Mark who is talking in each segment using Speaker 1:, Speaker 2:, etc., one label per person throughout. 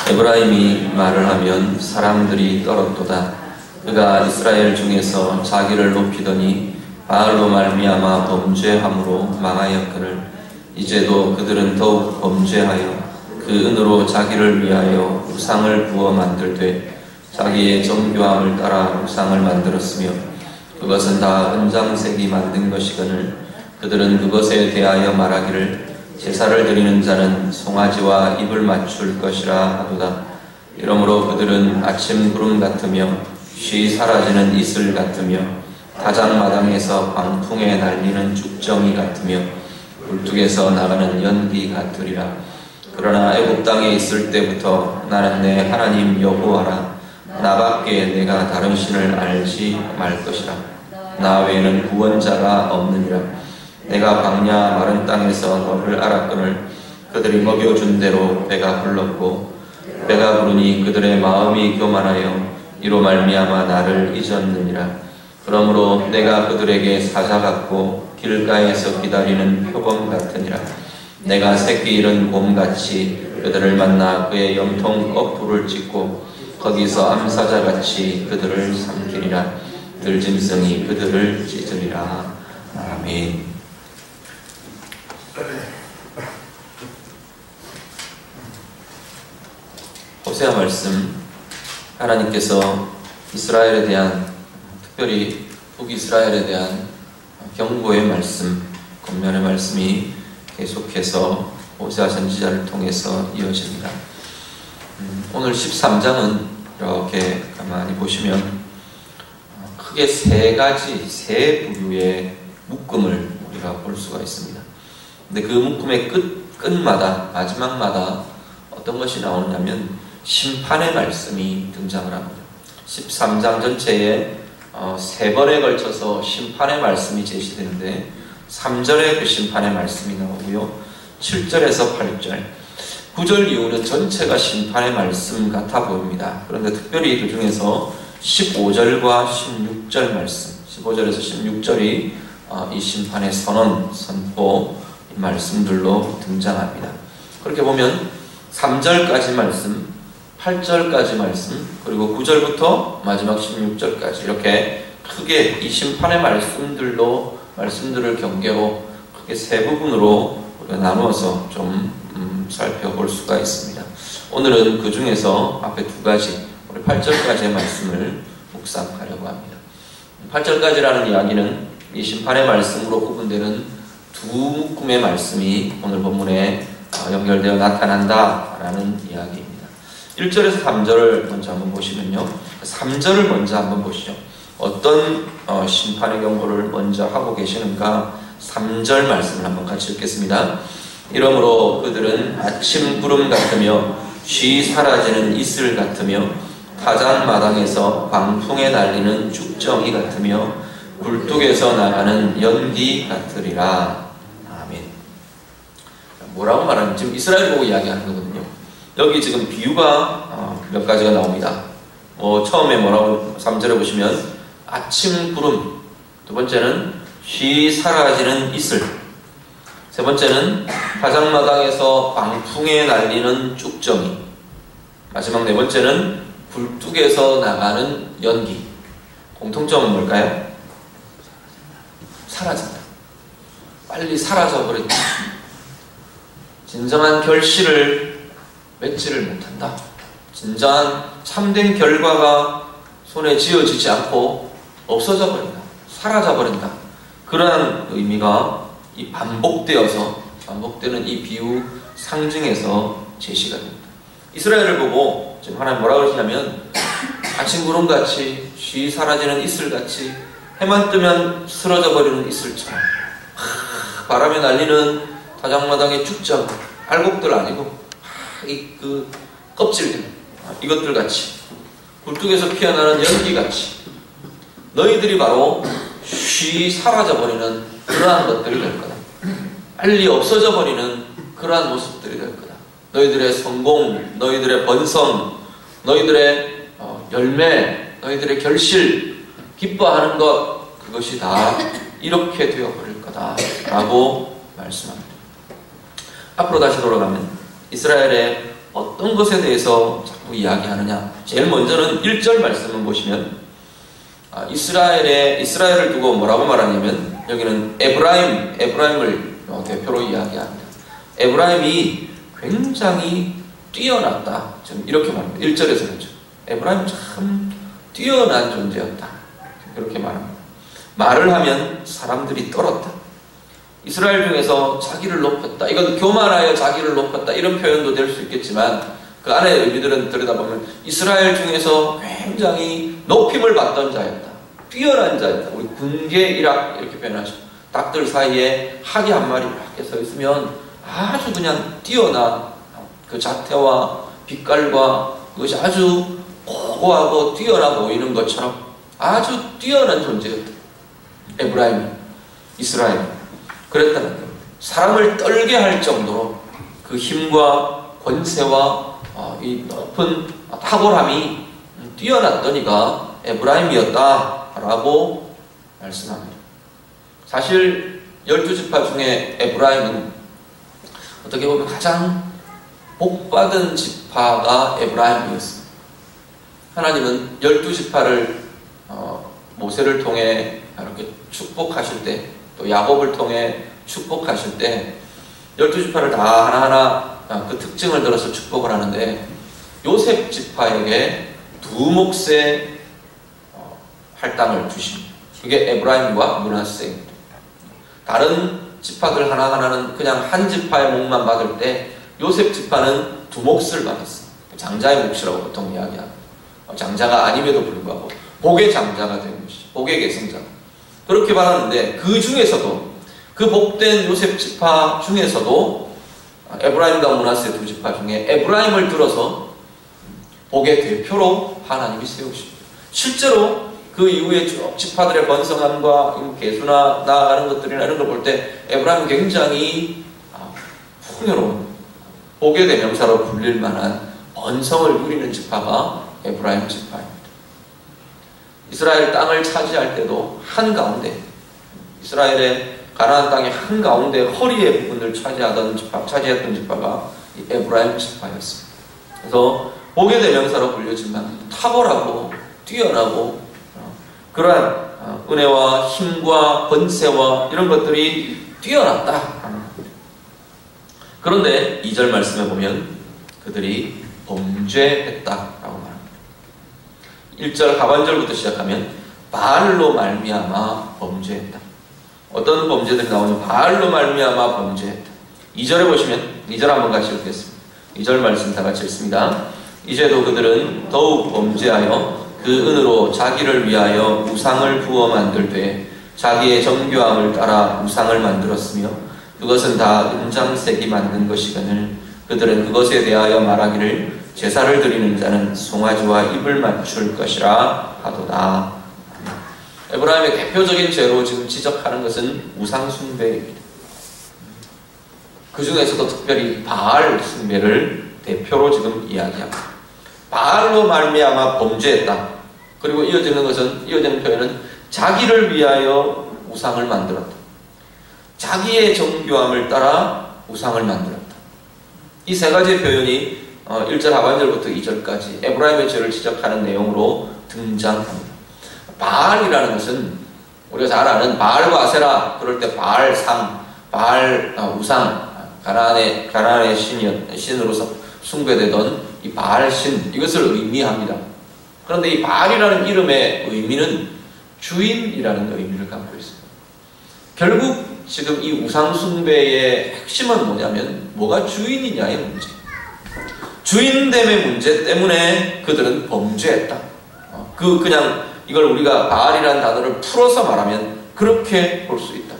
Speaker 1: 에브라임이 말을 하면 사람들이 떨었도다. 그가 이스라엘 중에서 자기를 높이더니 바알로 말미암아 범죄함으로 망하였거늘 이제도 그들은 더욱 범죄하여 그 은으로 자기를 위하여 우상을 부어 만들되 자기의 정교함을 따라 우상을 만들었으며 그것은 다 은장색이 만든 것이거늘 그들은 그것에 대하여 말하기를 제사를 드리는 자는 송아지와 입을 맞출 것이라 하도다. 이러므로 그들은 아침 구름 같으며 쉬 사라지는 이슬 같으며 다장마당에서 광풍에 날리는 죽정이 같으며 굴뚝에서 나가는 연기 같으리라. 그러나 애굽 땅에 있을 때부터 나는 내 하나님 여호와라. 나밖에 내가 다른 신을 알지 말 것이라. 나 외에는 구원자가 없느니라. 내가 광야 마른 땅에서 너를 알았거늘 그들이 먹여준 대로 배가 불렀고 배가 부르니 그들의 마음이 교만하여 이로 말미암아 나를 잊었느니라. 그러므로 내가 그들에게 사자 같고 길가에서 기다리는 표범 같으니라. 내가 새끼 잃은 곰같이 그들을 만나 그의 염통 어풀을 찢고 거기서 암사자같이 그들을 삼키리라. 들짐승이 그들을 찢으리라. 아멘. 호세아 말씀, 하나님께서 이스라엘에 대한, 특별히 북이스라엘에 대한 경고의 말씀, 권면의 말씀이 계속해서 호세아 선지자를 통해서 이어집니다. 오늘 13장은 이렇게 가만히 보시면 크게 세 부류의 묶음을 우리가 볼 수가 있습니다. 근데 그 묶음의 끝마다, 마지막마다 어떤 것이 나오냐면 심판의 말씀이 등장을 합니다. 13장 전체에 3번에 걸쳐서 심판의 말씀이 제시되는데 3절에 그 심판의 말씀이 나오고요. 7절에서 8절, 9절 이후는 전체가 심판의 말씀 같아 보입니다. 그런데 특별히 그 중에서 15절과 16절 말씀, 15절에서 16절이 이 심판의 선포 말씀들로 등장합니다. 그렇게 보면 3절까지 말씀, 8절까지 말씀, 그리고 9절부터 마지막 16절까지 이렇게 크게 이 심판의 말씀들을 경계로 크게 세 부분으로 우리가 나누어서 좀 살펴볼 수가 있습니다. 오늘은 그 중에서 앞에 두 가지, 우리 8절까지의 말씀을 묵상하려고 합니다. 8절까지라는 이야기는 이 심판의 말씀으로 구분되는 두 묶음의 말씀이 오늘 본문에 연결되어 나타난다라는 이야기입니다. 1절에서 3절을 먼저 한번 보시면요. 3절을 먼저 한번 보시죠. 어떤 심판의 경고를 먼저 하고 계시는가 3절 말씀을 한번 같이 읽겠습니다. 이러므로 그들은 아침 구름 같으며 쉬 사라지는 이슬 같으며 타작마당에서 광풍에 날리는 죽정이 같으며 굴뚝에서 나가는 연기 같으리라. 아멘. 뭐라고 말하면 지금 이스라엘 보고 이야기하는 거거든요. 여기 지금 비유가 몇 가지가 나옵니다. 처음에 뭐라고 3절에 보시면 아침 구름, 두 번째는 쉬 사라지는 이슬, 세 번째는 타작마당에서 광풍에 날리는 쭉정이, 마지막 네 번째는 굴뚝에서 나가는 연기. 공통점은 뭘까요? 사라진다. 빨리 사라져버린다. 진정한 결실을 맺지를 못한다. 진정한 참된 결과가 손에 쥐어지지 않고 없어져 버린다. 사라져 버린다. 그러한 의미가 이 반복되는 이 비유 상징에서 제시가 됩니다. 이스라엘을 보고 지금 하나님 뭐라고 그러시냐면 아침 구름같이 쉬 사라지는 이슬같이 해만 뜨면 쓰러져 버리는 이슬처럼 바람에 날리는 타작마당의 죽정, 알곡들 아니고 그 껍질들, 이것들 같이 굴뚝에서 피어나는 연기같이 너희들이 바로 쉬 사라져버리는 그러한 것들이 될 거다. 빨리 없어져 버리는 그러한 모습들이 될 거다. 너희들의 성공, 너희들의 번성, 너희들의 열매, 너희들의 결실, 기뻐하는 것, 그것이 다 이렇게 되어버릴 거다 라고 말씀합니다. 앞으로 다시 돌아가면 이스라엘의 어떤 것에 대해서 자꾸 이야기하느냐? 제일 먼저는 1절 말씀을 보시면 이스라엘을 두고 뭐라고 말하냐면 여기는 에브라임을 대표로 이야기합니다. 에브라임이 굉장히 뛰어났다. 지금 이렇게 말합니다. 1절에서 그렇죠. 에브라임은 참 뛰어난 존재였다. 이렇게 말합니다. 말을 하면 사람들이 떨었다. 이스라엘 중에서 자기를 높였다. 이건 교만하여 자기를 높였다. 이런 표현도 될 수 있겠지만 그 안에 의미들은 들여다보면 이스라엘 중에서 굉장히 높임을 받던 자였다. 뛰어난 자였다. 우리 군계일학 이렇게 표현하죠. 닭들 사이에 하기 한 마리 이렇게 서 있으면 아주 그냥 뛰어난 그 자태와 빛깔과 그것이 아주 고고하고 뛰어나 보이는 것처럼 아주 뛰어난 존재였다. 에브라임이, 이스라엘이 그랬다는 겁니다. 사람을 떨게 할 정도로 그 힘과 권세와 이 높은 탁월함이 뛰어났던 이가 에브라임이었다라고 말씀합니다. 사실 12지파 중에 에브라임은 어떻게 보면 가장 복받은 지파가 에브라임이었습니다. 하나님은 12지파를 모세를 통해 이렇게 축복하실 때, 또 야곱을 통해 축복하실 때 12지파를 다 하나하나 그 특징을 들어서 축복을 하는데 요셉 지파에게 두 몫의 할당을 주십니다. 그게 에브라임과 므낫세입니다. 다른 지파들 하나하나는 그냥 한 지파의 몫만 받을 때 요셉 지파는 두 몫을 받았어요. 장자의 몫이라고 보통 이야기합니다. 장자가 아님에도 불구하고 복의 장자가 된 것이죠. 복의 계승자. 그렇게 받았는데 그 중에서도 그 복된 요셉 지파 중에서도 에브라임과 므낫세 두 지파 중에 에브라임을 들어서 복의 대표로 하나님이 세우십니다. 실제로 그 이후에 쭉 지파들의 번성함과 계수나 나아가는 것들이나 이런 걸 볼 때 에브라임은 굉장히 풍요로운 복의 대명사로 불릴 만한 번성을 누리는 지파가 에브라임 지파입니다. 이스라엘 땅을 차지할 때도 한가운데 이스라엘의 가나안 땅의 한가운데 허리의 부분을 차지했던 지파가 이 에브라임 지파였습니다. 그래서 복의 대명사로 불려지만 탁월하고 뛰어나고 그러한 은혜와 힘과 권세와 이런 것들이 뛰어났다. 그런데 2절 말씀에 보면 그들이 범죄했다라고 말합니다. 1절 하반절부터 시작하면 바알로 말미암아 범죄했다. 어떤 범죄들이 나오면 바알로 말미암아 범죄했다. 2절에 보시면 2절 한번 같이 읽겠습니다. 2절 말씀 다 같이 읽습니다. 이제도 그들은 더욱 범죄하여 그 은으로 자기를 위하여 우상을 부어 만들되 자기의 정교함을 따라 우상을 만들었으며 그것은 다 은장색이 만든 것이거늘 그들은 그것에 대하여 말하기를 제사를 드리는 자는 송아지와 입을 맞출 것이라 하도다. 에브라임의 대표적인 죄로 지금 지적하는 것은 우상 숭배입니다. 그 중에서도 특별히 바알 숭배를 대표로 지금 이야기합니다. 바알로 말미암아 범죄했다. 그리고 이어지는 표현은 자기를 위하여 우상을 만들었다. 자기의 정교함을 따라 우상을 만들었다. 이 세 가지의 표현이 1절 하반절부터 2절까지 에브라임의 죄를 지적하는 내용으로 등장합니다. 바알이라는 것은 우리가 잘 아는 바알과 아세라, 그럴 때 바알상, 바알 우상, 가나안의 신으로서 숭배되던 이 바알신, 이것을 의미합니다. 그런데 이 바알이라는 이름의 의미는 주인이라는 의미를 갖고 있습니다. 결국 지금 이 우상 숭배의 핵심은 뭐냐면 뭐가 주인이냐의 문제. 주인됨의 문제 때문에 그들은 범죄했다. 그냥 이걸 우리가 바알이라는 단어를 풀어서 말하면 그렇게 볼 수 있다.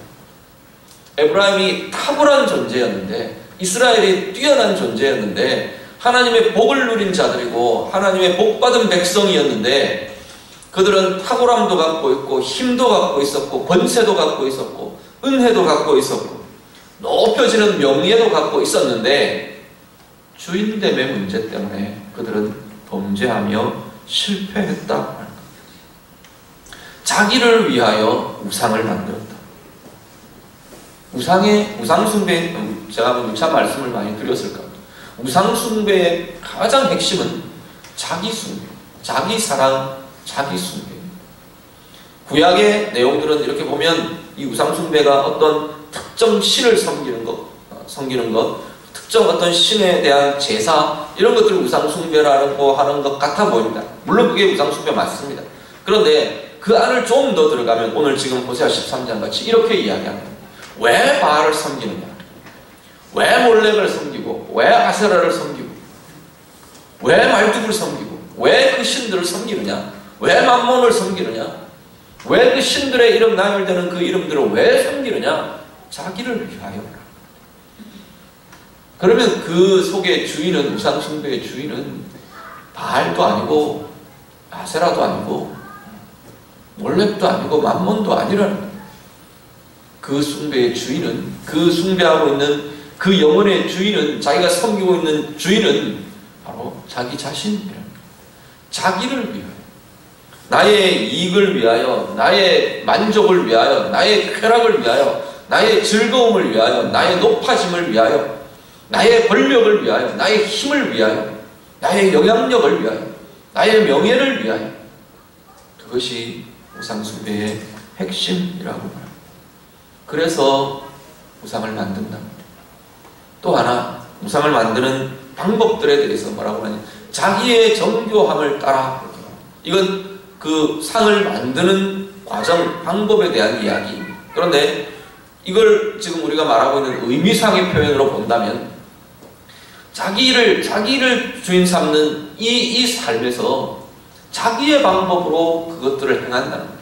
Speaker 1: 에브라임이 탁월한 존재였는데, 이스라엘이 뛰어난 존재였는데, 하나님의 복을 누린 자들이고 하나님의 복받은 백성이었는데 그들은 탁월함도 갖고 있고 힘도 갖고 있었고 권세도 갖고 있었고 은혜도 갖고 있었고 높여지는 명예도 갖고 있었는데 주인됨의 문제 때문에 그들은 범죄하며 실패했다. 자기를 위하여 우상을 만들었다. 우상 숭배, 제가 한번 6차 말씀을 많이 드렸을 겁니다. 우상숭배의 가장 핵심은 자기숭배, 자기사랑, 자기숭배. 구약의 내용들은 이렇게 보면 이 우상숭배가 어떤 특정 신을 섬기는 것, 특정 어떤 신에 대한 제사, 이런 것들을 우상숭배라고 하는 것 같아 보입니다. 물론 그게 우상숭배 맞습니다. 그런데 그 안을 좀 더 들어가면 오늘 지금 호세아 13장 같이 이렇게 이야기합니다. 왜 바알을 섬기느냐? 왜 몰렉을 섬기고, 왜 아세라를 섬기고, 왜 말뚝을 섬기고, 왜 그 신들을 섬기느냐? 왜 만몬을 섬기느냐? 왜 그 신들의 이름 나열되는 그 이름들을 왜 섬기느냐? 자기를 위하여라. 그러면 그 속의 주인은, 우상숭배의 주인은 바알도 아니고 아세라도 아니고 몰렉도 아니고 만몬도 아니라는 거예요. 그 숭배의 주인은, 그 숭배하고 있는 그 영혼의 주인은, 자기가 섬기고 있는 주인은 바로 자기 자신이라는 거예요. 자기를 위하여, 나의 이익을 위하여, 나의 만족을 위하여, 나의 쾌락을 위하여, 나의 즐거움을 위하여, 나의 높아짐을 위하여, 나의 권력을 위하여, 나의 힘을 위하여, 나의 영향력을 위하여, 나의 명예를 위하여. 그것이 우상숭배의 핵심이라고 말합니다. 그래서 우상을 만든답니다. 또 하나, 우상을 만드는 방법들에 대해서 뭐라고 하냐, 자기의 정교함을 따라. 이건 그 상을 만드는 과정, 방법에 대한 이야기입니다. 그런데 이걸 지금 우리가 말하고 있는 의미상의 표현으로 본다면 자기를 주인 삼는 이 삶에서 자기의 방법으로 그것들을 행한다는 거예요.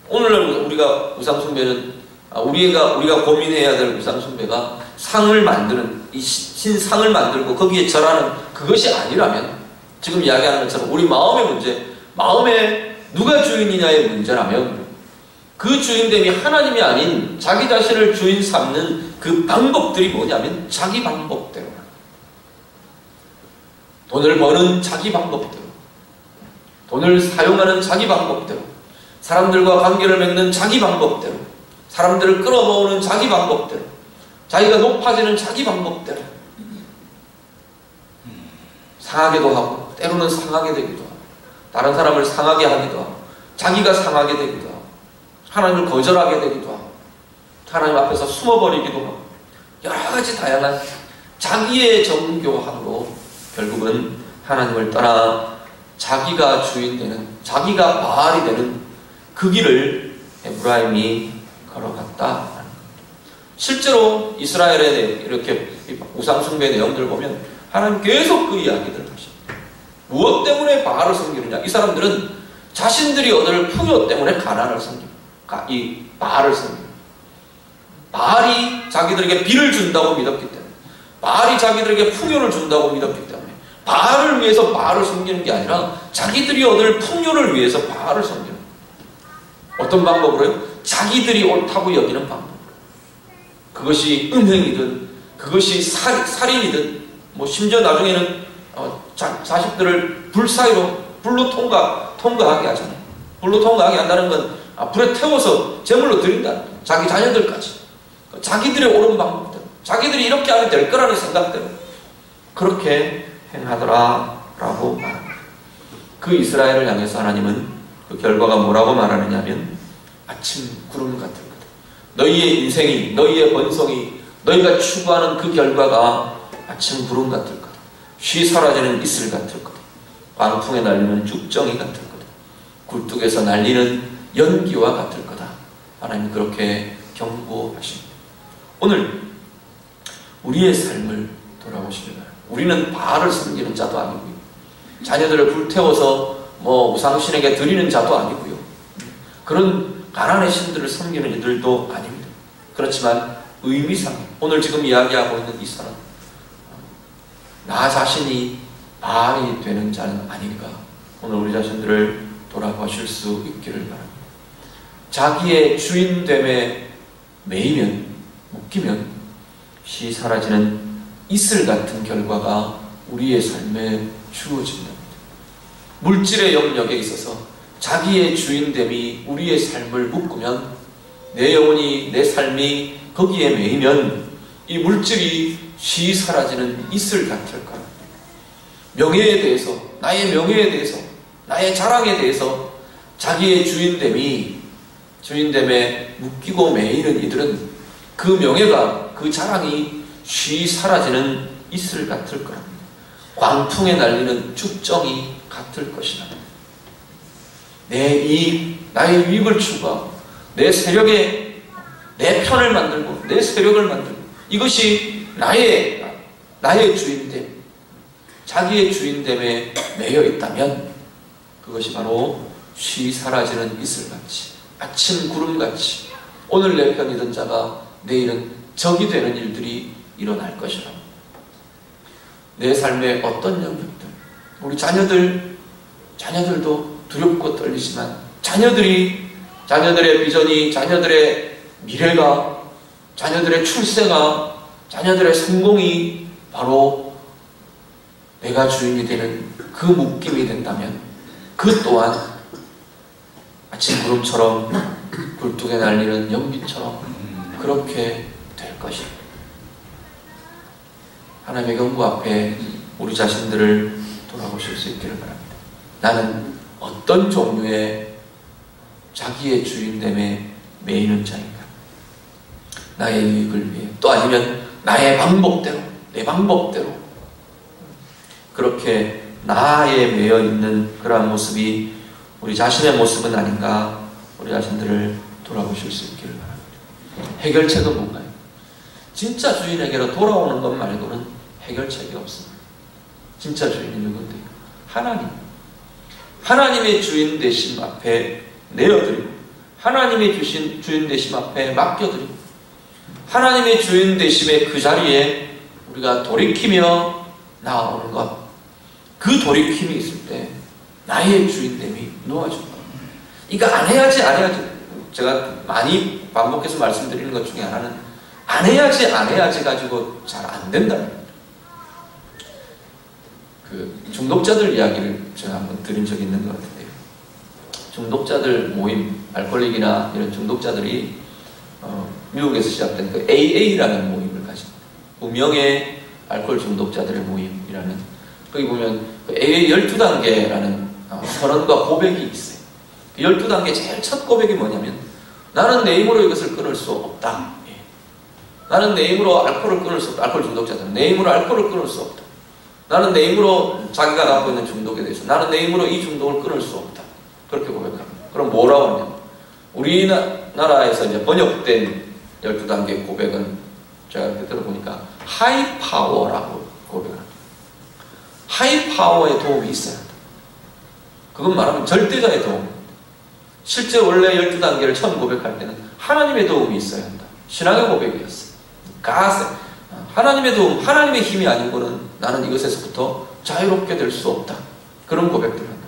Speaker 1: 오늘날 우리가 우상숭배는 우리가 고민해야 될 우상숭배가 상을 만드는, 이 신상을 만들고 거기에 절하는 그것이 아니라면, 지금 이야기하는 것처럼 우리 마음의 문제, 마음에 누가 주인이냐의 문제라면 그 주인됨이 하나님이 아닌 자기 자신을 주인 삼는 그 방법들이 뭐냐면 자기 방법대로, 돈을 버는 자기 방법대로, 돈을 사용하는 자기 방법대로, 사람들과 관계를 맺는 자기 방법대로, 사람들을 끌어모으는 자기 방법대로, 자기가 높아지는 자기 방법대로 상하게도 하고, 때로는 상하게 되기도 하고, 다른 사람을 상하게 하기도 하고, 자기가 상하게 되기도 하고, 하나님을 거절하게 되기도 하고, 하나님 앞에서 숨어버리기도 하고, 여러 가지 다양한 자기의 정교함으로 결국은 하나님을 떠나 자기가 주인 되는, 자기가 바알이 되는 그 길을 에브라임이 걸어갔다. 실제로 이스라엘의 이렇게 우상숭배 내용들을 보면 하나님 계속 그 이야기들을 하십니다. 무엇 때문에 바알을 섬기느냐? 이 사람들은 자신들이 얻을 풍요 때문에 가난을 섬깁니다. 이 바알을 섬깁니다. 바알이 자기들에게 비를 준다고 믿었기 때문에, 바알이 자기들에게 풍요를 준다고 믿었기 때문에 바알을 위해서 바알을 섬기는 게 아니라 자기들이 얻을 풍요를 위해서 바알을 섬기는 거예요. 어떤 방법으로요? 자기들이 옳다고 여기는 방법. 그것이 음행이든, 그것이 살인이든, 심지어 나중에는 자식들을 불 사이로 불로 통과하게 하잖아요. 불로 통과하게 한다는 건 불에 태워서 제물로 드린다는 거예요. 자기 자녀들까지. 자기들의 옳은 방법대로, 자기들이 이렇게 하면 될 거라는 생각대로 그렇게 행하더라라고 말합니다. 그 이스라엘을 향해서 하나님은 그 결과가 뭐라고 말하느냐면 아침 구름 같은 거다. 너희의 인생이, 너희의 번성이, 너희가 추구하는 그 결과가 아침 구름 같을 거다. 쉬 사라지는 이슬 같을 거다. 광풍에 날리는 쭉정이 같을 거다. 굴뚝에서 날리는 연기와 같을 거다. 하나님은 그렇게 경고하십니다. 오늘 우리의 삶을 돌아보시기 바랍니다. 우리는 바알을 섬기는 자도 아니고요, 자녀들을 불태워서 우상신에게 드리는 자도 아니고요, 그런 가난의 신들을 섬기는 이들도 아닙니다. 그렇지만 의미상 오늘 지금 이야기하고 있는 이 사람, 나 자신이 바알이 되는 자는 아닌가, 오늘 우리 자신들을 돌아보실 수 있기를 바랍니다. 자기의 주인됨에 매이면, 묶이면 시 사라지는 이슬 같은 결과가 우리의 삶에 주어진답니다. 물질의 영역에 있어서 자기의 주인됨이 우리의 삶을 묶으면, 내 영혼이, 내 삶이 거기에 매이면 이 물질이 쉬 사라지는 이슬 같을 거라. 명예에 대해서, 나의 명예에 대해서, 나의 자랑에 대해서 자기의 주인됨에 묶이고 매이는 이들은 그 명예가, 그 자랑이 쉬 사라지는 이슬 같을 거라. 광풍에 날리는 쭉정이 같을 것이다. 나의 이익을 추구하고 내 세력에 내 편을 만들고 내 세력을 만들고 이것이 나의 주인됨, 자기의 주인됨에 매여 있다면 그것이 바로 쉬 사라지는 이슬같이, 아침 구름같이 오늘 내 편이던 자가 내일은 적이 되는 일들이 일어날 것이라. 내 삶의 어떤 영역들, 우리 자녀들도 두렵고 떨리지만 자녀들의 비전이, 자녀들의 미래가, 자녀들의 출세가, 자녀들의 성공이 바로 내가 주인이 되는 그 묶임이 된다면 그 또한 아침 구름처럼 굴뚝에 날리는 연기처럼 그렇게 될 것입니다. 하나님의 경고 앞에 우리 자신들을 돌아보실 수 있기를 바랍니다. 나는 어떤 종류의 자기의 주인됨에 매이는 자인가? 나의 이익을 위해, 또 아니면 나의 방법대로, 내 방법대로 그렇게 나에 매여 있는 그러한 모습이 우리 자신의 모습은 아닌가? 우리 자신들을 돌아보실 수 있기를 바랍니다. 해결책은 뭔가요? 진짜 주인에게로 돌아오는 것 말고는 해결책이 없습니다. 진짜 주인이 누군데요? 하나님의 주인 되심 앞에 내어드리고, 하나님의 주인 되심 앞에 맡겨드리고, 하나님의 주인 되심의 그 자리에 우리가 돌이키며 나아오는 것, 그 돌이킴이 있을 때 나의 주인됨이 놓아진 것. 이거 안 해야지. 제가 많이 반복해서 말씀드리는 것 중에 하나는 안 해야지 가지고 잘 안 된다는 겁니다. 그 중독자들 이야기를 제가 한번 드린 적이 있는 것 같은데요. 중독자들 모임, 알코올릭이나 이런 중독자들이 미국에서 시작된 그 AA라는 모임을 가집니다. 무명의 알코올 중독자들의 모임이라는, 거기 보면 그 AA 12단계라는 선언과 고백이 있어요. 그 12단계 제일 첫 고백이 뭐냐면, 나는 내 힘으로 이것을 끊을 수 없다. 나는 내 힘으로 알코올을 끊을 수 없다. 알코올 중독자들은 내 힘으로 알코올을 끊을 수 없다. 나는 내 힘으로 자기가 갖고 있는 중독에 대해서 나는 내 힘으로 이 중독을 끊을 수 없다. 그렇게 고백합니다. 그럼 뭐라고 하냐? 우리나라에서 이제 번역된 12단계 고백은 제가 그때 들어보니까 하이파워라고 고백합니다. 하이파워의 도움이 있어야 한다. 그건 말하면 절대자의 도움. 실제 원래 12단계를 처음 고백할 때는 하나님의 도움이 있어야 한다. 신앙의 고백이었어요. 하나님의 도움, 하나님의 힘이 아닌 거는 나는 이것에서부터 자유롭게 될 수 없다. 그런 고백들을 한다.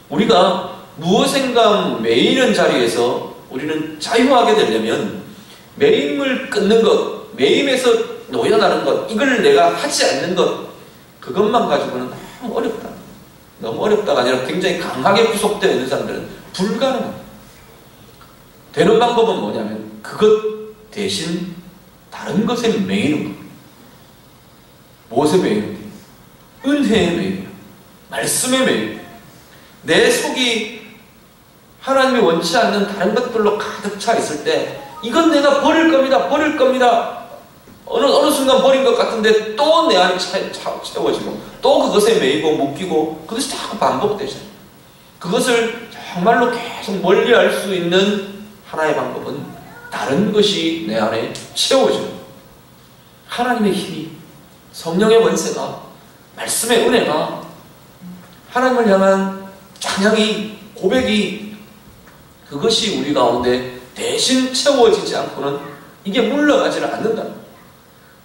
Speaker 1: 우리가 무엇인가 매이는 자리에서 우리는 자유하게 되려면 매임을 끊는 것, 매임에서 놓여나는 것, 이걸 내가 하지 않는 것, 그것만 가지고는 너무 어렵다. 너무 어렵다가 아니라 굉장히 강하게 구속되어 있는 사람들은 불가능합니다. 되는 방법은 뭐냐면 그것 대신 다른 것에 매이는 겁니다. 무엇에 매이는 거예요? 은혜에 매이는, 말씀에 매이는, 내 속이 하나님이 원치 않는 다른 것들로 가득 차 있을 때 이건 내가 버릴 겁니다. 어느 순간 버린 것 같은데 또 내 안이 채워지고 또 그것에 매이고 묶이고 그것이 자꾸 반복되잖아요. 그것을 정말로 계속 멀리할 수 있는 하나의 방법은 다른 것이 내 안에 채워져요. 하나님의 힘이, 성령의 권세가, 말씀의 은혜가, 하나님을 향한 찬양이, 고백이, 그것이 우리 가운데 대신 채워지지 않고는 이게 물러가지를 않는다.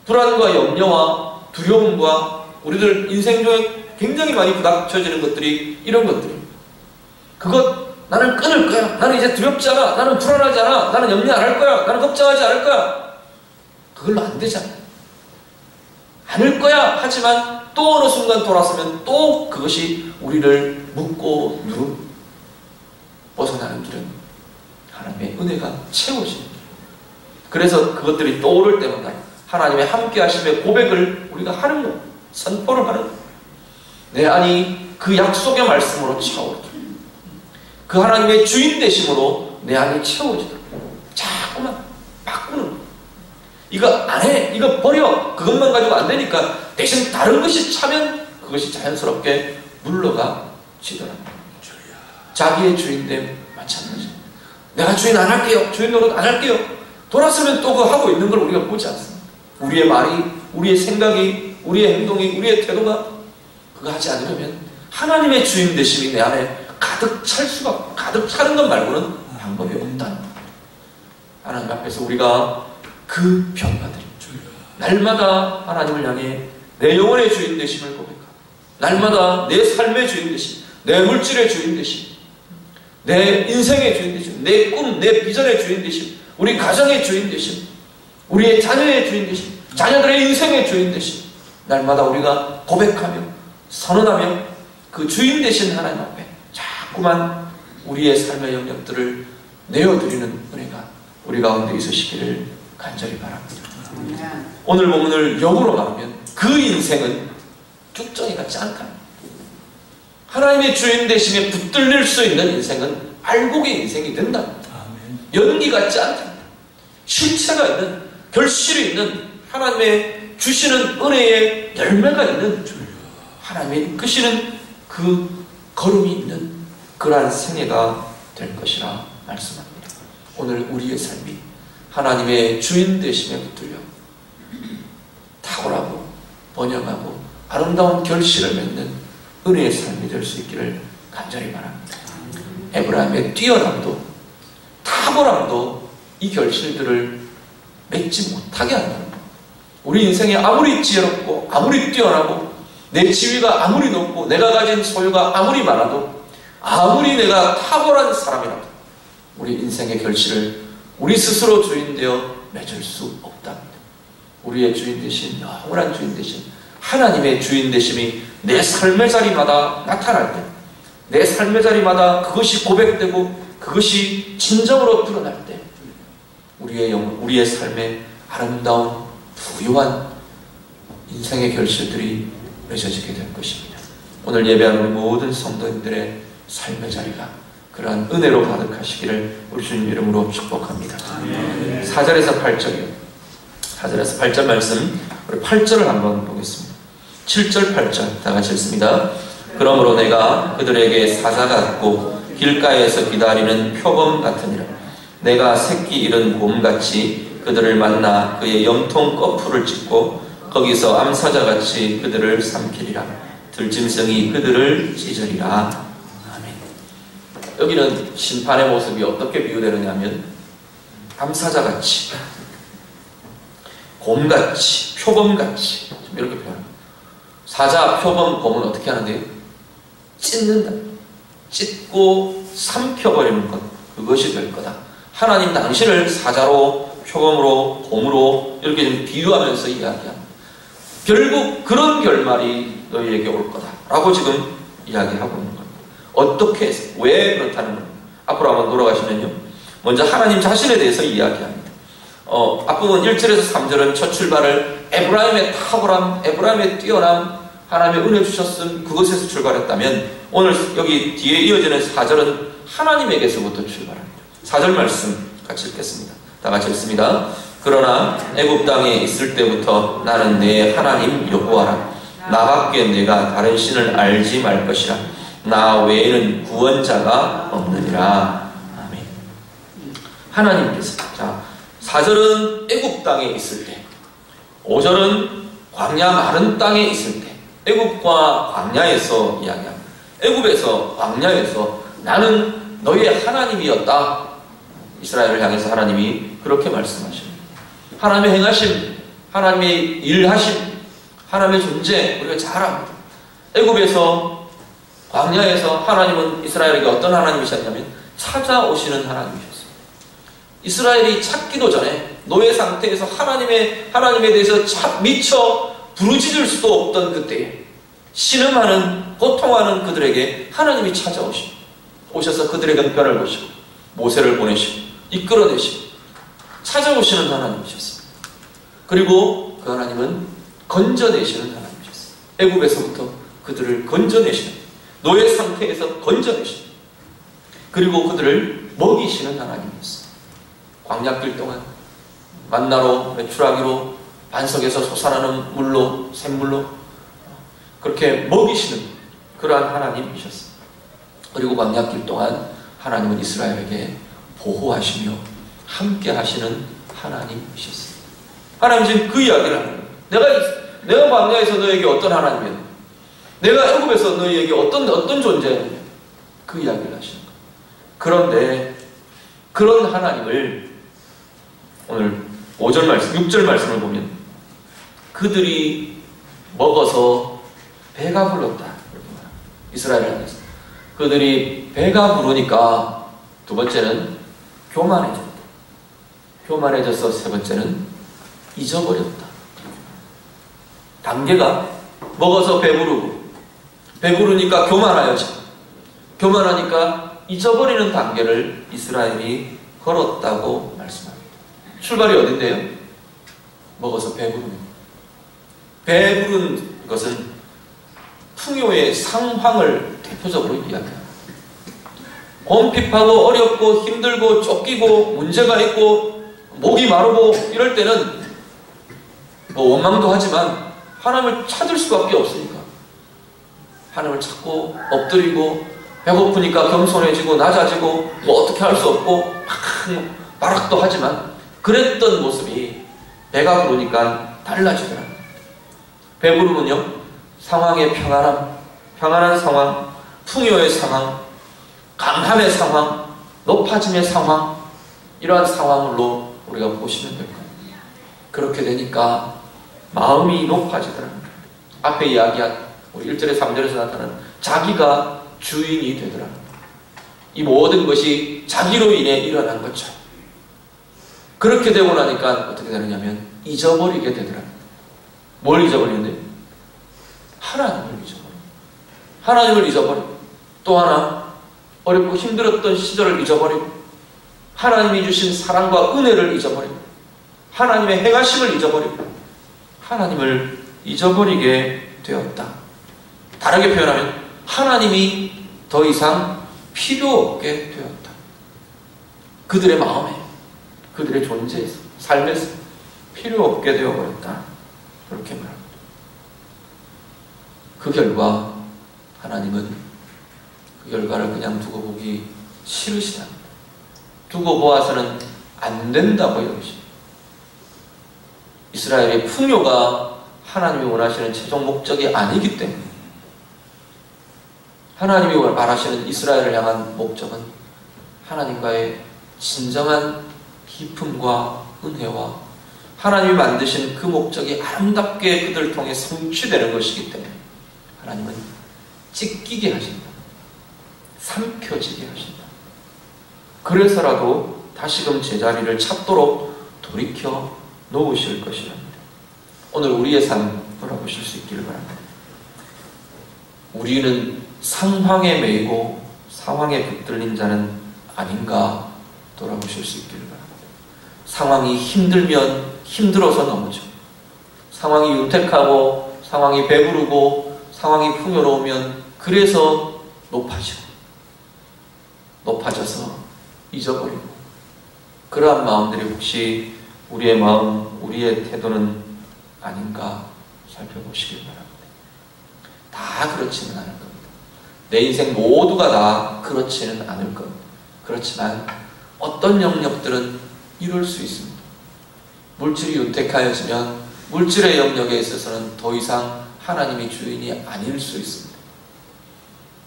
Speaker 1: 불안과 염려와 두려움과 우리들 인생 중에 굉장히 많이 부닥쳐지는 것들이 이런 것들입니다. 그것 나는 끊을 거야. 나는 이제 두렵지 않아. 나는 불안하지 않아. 나는 염려 안 할 거야. 나는 걱정하지 않을 거야. 그걸로 안 되잖아. 않을 거야. 하지만 또 어느 순간 돌아서면 또 그것이 우리를 묶고 누르고 벗어나는 길은 하나님의 은혜가 채워지는 길. 그래서 그것들이 떠오를 때마다
Speaker 2: 하나님의 함께 하심의 고백을 우리가 하는 것, 선포를 하는 것. 내 안이 그 약속의 말씀으로 채워지도록, 그 하나님의 주인 되심으로 내 안이 채워지도록 자꾸만 바꾸는 것. 이거 안 해, 이거 버려, 그것만 가지고 안 되니까 대신 다른 것이 차면 그것이 자연스럽게 물러가 지더랍니다. 자기의 주인됨 마찬가지. 내가 주인 안 할게요, 주인 노릇 안 할게요. 돌아서면 또 그거 하고 있는 걸 우리가 보지 않습니다. 우리의 말이, 우리의 생각이, 우리의 행동이, 우리의 태도가 그거 하지 않으려면 하나님의 주인 되심이 내 안에 가득 차는 것 말고는 방법이 없다. 하나님 앞에서 우리가 그 변화들, 날마다 하나님을 향해 내 영혼의 주인 되심을 고백하고, 날마다 내 삶의 주인 되심, 내 물질의 주인 되심, 내 인생의 주인 되심, 내 꿈, 내 비전의 주인 되심, 우리 가정의 주인 되심, 우리의 자녀의 주인 되심, 자녀들의 인생의 주인 되심, 날마다 우리가 고백하며 선언하며 그 주인 되신 하나님 앞에 자꾸만 우리의 삶의 영역들을 내어드리는 은혜가 우리 가운데 있으시기를 간절히 바랍니다. 오늘 본문을 역으로 말하면 그 인생은 쭉정이 같지 않다. 하나님의 주인 되심에 붙들릴 수 있는 인생은 알곡의 인생이 된다. 연기 같지 않다. 실체가 있는, 결실이 있는, 하나님의 주시는 은혜의 열매가 있는, 하나님의 이끄시는 그 걸음이 있는 그러한 생애가 될 것이라 말씀합니다. 오늘 우리의 삶이 하나님의 주인 되심에 붙들려 탁월하고 번영하고 아름다운 결실을 맺는 은혜의 삶이 될 수 있기를 간절히 바랍니다. 에브라임의 뛰어남도 탁월함도 이 결실들을 맺지 못하게 한다는 것. 우리 인생에 아무리 지혜롭고 아무리 뛰어나고 내 지위가 아무리 높고 내가 가진 소유가 아무리 많아도 아무리 내가 탁월한 사람이라도 우리 인생의 결실을 우리 스스로 주인되어 맺을 수 없답니다. 우리의 주인 되신, 영원한 주인 되신 하나님의 주인 되심이 내 삶의 자리마다 나타날 때, 내 삶의 자리마다 그것이 고백되고 그것이 진정으로 드러날 때 우리의 삶에 아름다운 부유한 인생의 결실들이 맺어지게 될 것입니다. 오늘 예배하는 모든 성도님들의 삶의 자리가 그러한 은혜로 가득하시기를 우리 주님 이름으로 축복합니다. 4절에서 8절이요. 4절에서 8절 말씀, 우리 8절을 한번 보겠습니다. 7절, 8절 다 같이 읽습니다. 그러므로 내가 그들에게 사자 같고 길가에서 기다리는 표범 같으니라. 내가 새끼 잃은 곰같이 그들을 만나 그의 염통 거풀을 찢고 거기서 암사자같이 그들을 삼키리라. 들짐승이 그들을 찢으리라. 아멘. 여기는 심판의 모습이 어떻게 비유되느냐 하면 암사자같이, 곰같이, 표범같이 이렇게 표현합니다. 사자, 표범, 곰은 어떻게 하는데요? 찢는다. 찢고 삼켜버리는 것, 그것이 될 거다. 하나님 당신을 사자로, 표범으로, 곰으로 이렇게 좀 비유하면서 이야기합니다. 결국 그런 결말이 너희에게 올 거다 라고 지금 이야기하고 있는 겁니다. 어떻게 해서, 왜 그렇다는 겁니다. 앞으로 한번 돌아가시면요, 먼저 하나님 자신에 대해서 이야기합니다. 앞부분 1절에서 3절은 첫 출발을 에브라임의 탁월함, 에브라임의 뛰어남, 하나님의 은혜 주셨음, 그것에서 출발했다면 오늘 여기 뒤에 이어지는 4절은 하나님에게서부터 출발합니다. 4절 말씀 같이 읽겠습니다. 다 같이 읽습니다. 그러나 애굽 땅에 있을 때부터 나는 내 하나님 여호와라. 나밖에 내가 다른 신을 알지 말 것이라. 나 외에는 구원자가 없느니라. 아멘. 하나님께서, 자, 4절은 애굽 땅에 있을 때, 5절은 광야 마른 땅에 있을 때, 애굽과 광야에서 이야기합니다. 애굽에서, 광야에서 나는 너희의 하나님이었다. 이스라엘을 향해서 하나님이 그렇게 말씀하십니다. 하나님의 행하심, 하나님의 일하심, 하나님의 존재 우리가 잘 압니다. 애굽에서, 광야에서 하나님은 이스라엘에게 어떤 하나님이셨냐면 찾아오시는 하나님이셨어요. 이스라엘이 찾기도 전에 노예 상태에서 하나님에 대해서 미처 부르짖을 수도 없던 그때에 신음하는, 고통하는 그들에게 하나님이 오셔서 그들의 형편을 보시고 모세를 보내시고 이끌어내시고 찾아오시는 하나님이셨습니다. 그리고 그 하나님은 건져내시는 하나님이셨어요. 애굽에서부터 그들을 건져내시는, 노예 상태에서 건져내시는, 그리고 그들을 먹이시는 하나님이었어요. 광야길 동안 만나로, 메추라기로, 반석에서 솟아나는 물로, 샘물로 그렇게 먹이시는 그러한 하나님이셨어요. 그리고 광야길 동안 하나님은 이스라엘에게 보호하시며 함께 하시는 하나님이셨어요. 하나님 지금 그 이야기를 하는 거예요. 내가 광야에서 너에게 어떤 하나님이었냐, 내가 애굽에서 너에게 어떤 존재였냐, 그 이야기를 하시는 거예요. 그런데 그런 하나님을 오늘 5절 말씀, 6절 말씀을 보면 그들이 먹어서 배가 불렀다. 이스라엘 안에서 그들이 배가 부르니까 두 번째는 교만해졌다. 교만해져서 세 번째는 잊어버렸다. 단계가 먹어서 배부르고, 배부르니까 교만하여지고, 교만하니까 잊어버리는 단계를 이스라엘이 걸었다고 말씀합니다. 출발이 어딘데요? 먹어서 배부르는. 배부른 것은 풍요의 상황을 대표적으로 이야기합니다. 곰핍하고 어렵고 힘들고 쫓기고 문제가 있고 목이 마르고 이럴 때는 뭐 원망도 하지만 하나님을 찾을 수밖에 없으니까 하나님을 찾고 엎드리고, 배고프니까 겸손해지고 낮아지고 뭐 어떻게 할 수 없고 마락도 하지만 그랬던 모습이 배가 부르니까 달라지더라고요. 배부르면요, 상황의 평안한 상황, 풍요의 상황, 강함의 상황, 높아짐의 상황, 이러한 상황으로 우리가 보시면 될 겁니다. 그렇게 되니까 마음이 높아지더랍니다. 앞에 이야기한 우리 1절에 3절에서 나타나는 자기가 주인이 되더랍니다. 이 모든 것이 자기로 인해 일어난 거죠. 그렇게 되고 나니까 어떻게 되느냐면 잊어버리게 되더랍니다. 뭘 잊어버리는데? 하나님을 잊어버리고, 하나님을 잊어버리고, 또 하나 어렵고 힘들었던 시절을 잊어버리고, 하나님이 주신 사랑과 은혜를 잊어버리고, 하나님의 행하심을 잊어버리고, 하나님을 잊어버리게 되었다. 다르게 표현하면 하나님이 더 이상 필요 없게 되었다. 그들의 마음에, 그들의 존재에서, 삶에서 필요 없게 되어버렸다. 그렇게 말합니다. 그 결과 하나님은 그 결과를 그냥 두고 보기 싫으시답니다. 두고 보아서는 안 된다고 여기십니다. 이스라엘의 풍요가 하나님이 원하시는 최종 목적이 아니기 때문에, 하나님이 말하시는 이스라엘을 향한 목적은 하나님과의 진정한 기쁨과 은혜와 하나님이 만드신 그 목적이 아름답게 그들을 통해 성취되는 것이기 때문에 하나님은 찢기게 하신다. 삼켜지게 하신다. 그래서라도 다시금 제자리를 찾도록 돌이켜 놓으실 것이랍니다. 오늘 우리의 삶 돌아보실 수 있기를 바랍니다. 우리는 상황에 매이고 상황에 붙들린 자는 아닌가 돌아보실 수 있기를 바랍니다. 상황이 힘들면 힘들어서 넘어져. 상황이 윤택하고 상황이 배부르고 상황이 풍요로우면 그래서 높아져서 잊어버리고, 그러한 마음들이 혹시 우리의 마음, 우리의 태도는 아닌가 살펴보시길 바랍니다. 다 그렇지는 않을 겁니다. 내 인생 모두가 다 그렇지는 않을 겁니다. 그렇지만 어떤 영역들은 이룰 수 있습니다. 물질이 윤택하여지면 물질의 영역에 있어서는 더 이상 하나님이 주인이 아닐 수 있습니다.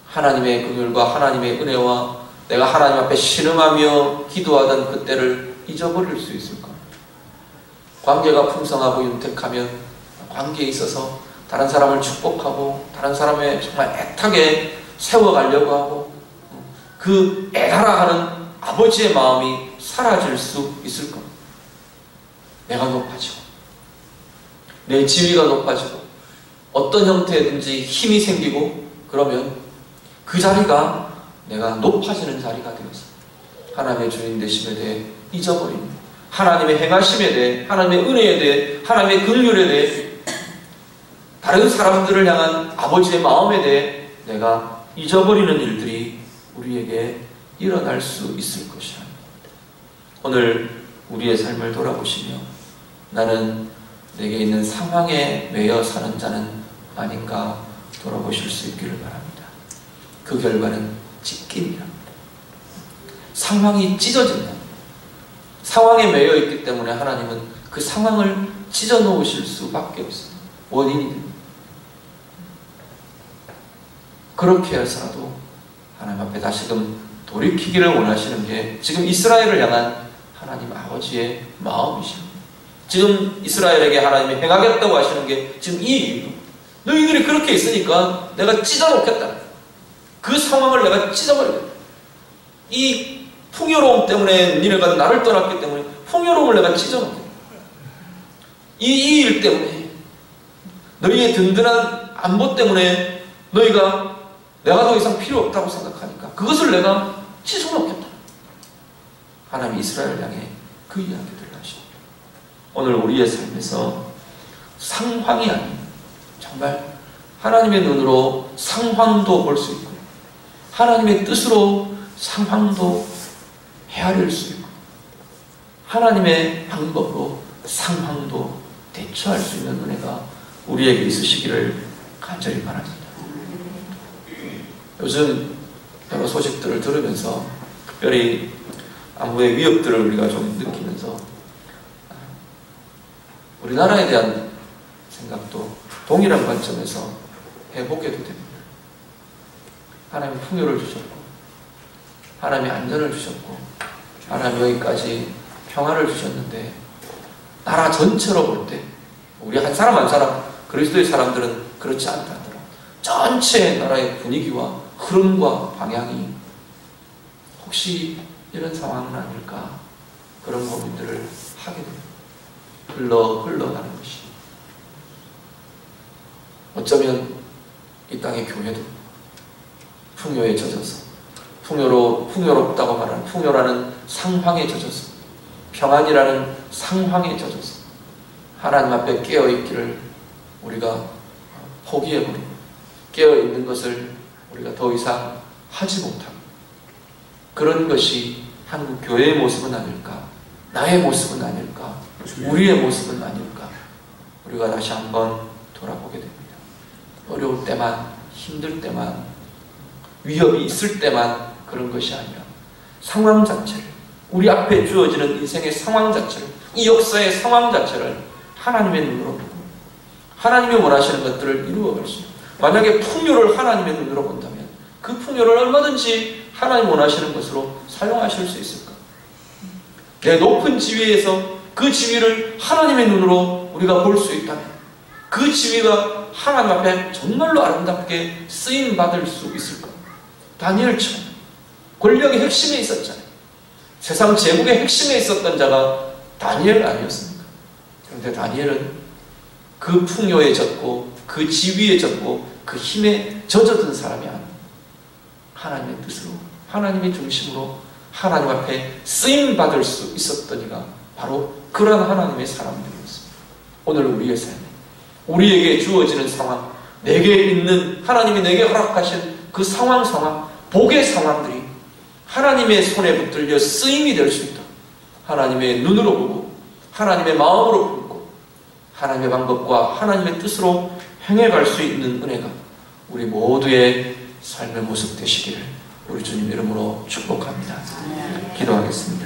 Speaker 2: 하나님의 긍휼과 하나님의 은혜와 내가 하나님 앞에 신음하며 기도하던 그때를 잊어버릴 수 있을 겁니다. 관계가 풍성하고 윤택하면 관계에 있어서 다른 사람을 축복하고 다른 사람의 정말 애타게 세워가려고 하고 그 애달아하는 아버지의 마음이 사라질 수 있을 겁니다. 내가 높아지고 내 지위가 높아지고 어떤 형태든지 힘이 생기고 그러면 그 자리가 내가 높아지는 자리가 되어서 하나님의 주인 되심에 대해 잊어버립니다. 하나님의 행하심에 대해, 하나님의 은혜에 대해, 하나님의 긍휼에 대해, 다른 사람들을 향한 아버지의 마음에 대해 내가 잊어버리는 일들이 우리에게 일어날 수 있을 것이라. 오늘 우리의 삶을 돌아보시며 나는 내게 있는 상황에 매여 사는 자는 아닌가 돌아보실 수 있기를 바랍니다. 그 결과는 찢김이랍니다. 상황이 찢어진다. 상황에 매여 있기 때문에 하나님은 그 상황을 찢어 놓으실 수밖에 없습니다. 원인이 됩니다. 그렇게 해서라도 하나님 앞에 다시금 돌이키기를 원하시는 게 지금 이스라엘을 향한 하나님 아버지의 마음이십니다. 지금 이스라엘에게 하나님이 행하겠다고 하시는 게 지금 이 이유. 너희들이 그렇게 있으니까 내가 찢어놓겠다. 그 상황을 내가 찢어버리겠다. 이 풍요로움 때문에 니네가 나를 떠났기 때문에 풍요로움을 내가 찢어놓겠다. 이 일 때문에 너희의 든든한 안보 때문에 너희가 내가 더 이상 필요 없다고 생각하니까 그것을 내가 찢어놓겠다. 하나님 이스라엘 향해 그 이야기들을 하십니다. 오늘 우리의 삶에서 상황이 아닌 정말 하나님의 눈으로 상황도 볼 수 있고 하나님의 뜻으로 상황도 헤아릴 수 있고 하나님의 방법으로 상황도 대처할 수 있는 은혜가 우리에게 있으시기를 간절히 바랍니다. 요즘 여러 소식들을 들으면서 특별히 안보의 위협들을 우리가 좀 느끼면서 우리나라에 대한 생각도 동일한 관점에서 해보게도 됩니다. 하나님이 풍요를 주셨고 하나님이 안전을 주셨고 하나님이 여기까지 평화를 주셨는데 나라 전체로 볼 때 우리 한 사람 한 사람 그리스도의 사람들은 그렇지 않다더라. 전체 나라의 분위기와 흐름과 방향이 혹시 이런 상황은 아닐까 그런 고민들을 하게 됩니다. 흘러가는 것이 어쩌면 이 땅의 교회도 풍요에 젖어서 풍요롭다고 말하는 풍요라는 상황에 젖어서 평안이라는 상황에 젖어서 하나님 앞에 깨어있기를 우리가 포기해버리고 깨어있는 것을 우리가 더 이상 하지 못하고 그런 것이 한국 교회의 모습은 아닐까 나의 모습은 아닐까 우리의 모습은 아닐까 우리가 다시 한번 돌아보게 됩니다. 어려울 때만 힘들 때만 위협이 있을 때만 그런 것이 아니라 상황 자체를 우리 앞에 주어지는 인생의 상황 자체를 이 역사의 상황 자체를 하나님의 눈으로 보고 하나님이 원하시는 것들을 이루어갈 수 있습니다. 만약에 풍요를 하나님의 눈으로 본다면 그 풍요를 얼마든지 하나님 원하시는 것으로 사용하실 수 있을까? 내 높은 지위에서 그 지위를 하나님의 눈으로 우리가 볼 수 있다면 그 지위가 하나님 앞에 정말로 아름답게 쓰임받을 수 있을까? 다니엘처럼 권력의 핵심에 있었잖아요. 세상 제국의 핵심에 있었던 자가 다니엘 아니었습니까? 그런데 다니엘은 그 풍요에 젖고 그 지위에 젖고 그 힘에 젖어든 사람이 아니에요. 하나님의 뜻으로 하나님의 중심으로 하나님 앞에 쓰임받을 수 있었던 이가 바로 그런 하나님의 사람들이었습니다. 오늘 우리의 삶에 우리에게 주어지는 상황 내게 있는 하나님이 내게 허락하신 그 상황 복의 상황들이 하나님의 손에 붙들려 쓰임이 될 수 있다. 하나님의 눈으로 보고 하나님의 마음으로 품고 하나님의 방법과 하나님의 뜻으로 행해갈 수 있는 은혜가 우리 모두의 삶의 모습 되시기를 우리 주님 이름으로 축복합니다. 기도하겠습니다.